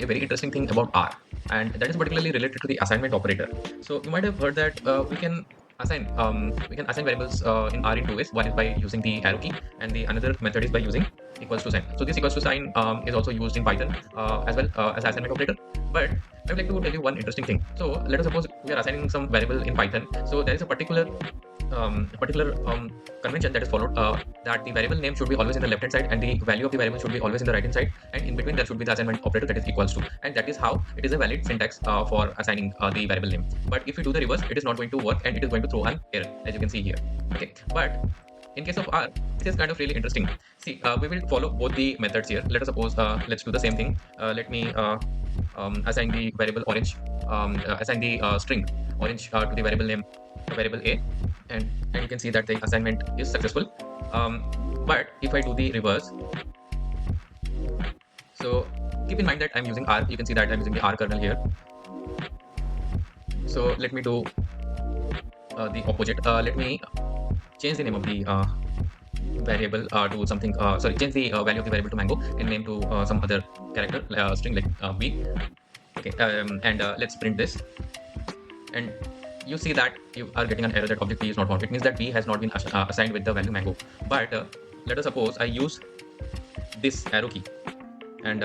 a very interesting thing about R, and that is particularly related to the assignment operator. So you might have heard that we can assign variables in R in two ways. One is by using the arrow key, and the another method is by using equals to sign. So this equals to sign is also used in Python as well as assignment operator. But I would like to tell you one interesting thing. So let us suppose we are assigning some variable in Python. So there is a particular convention that is followed, that the variable name should be always in the left hand side and the value of the variable should be always in the right hand side, and in between there should be the assignment operator that is equals to, and that is how it is a valid syntax for assigning the variable name. But if you do the reverse, it is not going to work and it is going to throw an error, as you can see here. Okay, but in case of R, it is kind of really interesting. See, we will follow both the methods here. Let us suppose, let's do the same thing. Let me assign the variable orange, assign the string orange to the variable name, variable A, and you can see that the assignment is successful. But if I do the reverse, so keep in mind that I'm using R. You can see that I'm using the R kernel here. So let me do the opposite. Let me change the name of the variable to something. Sorry, change the value of the variable to mango and name to some other character string like B. Okay, and let's print this. And you see that you are getting an error that object B is not found. It means that B has not been assigned with the value mango. But let us suppose I use this arrow key and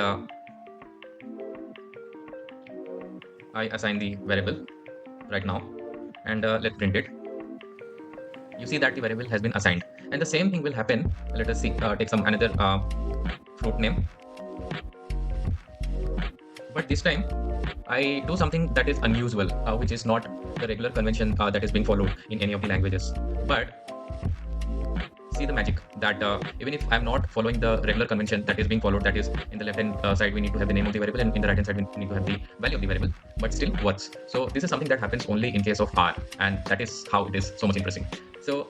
I assign the variable right now, and let's print it. You see that the variable has been assigned, and the same thing will happen. Let us see, take some another fruit name, but this time I do something that is unusual, which is not the regular convention that is being followed in any of the languages. But see the magic that even if I'm not following the regular convention that is being followed, that is in the left hand side we need to have the name of the variable, and in the right hand side we need to have the value of the variable, but still works. So this is something that happens only in case of R, and that is how it is so much interesting. So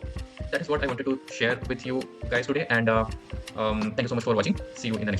that is what I wanted to share with you guys today, and thank you so much for watching. See you in the next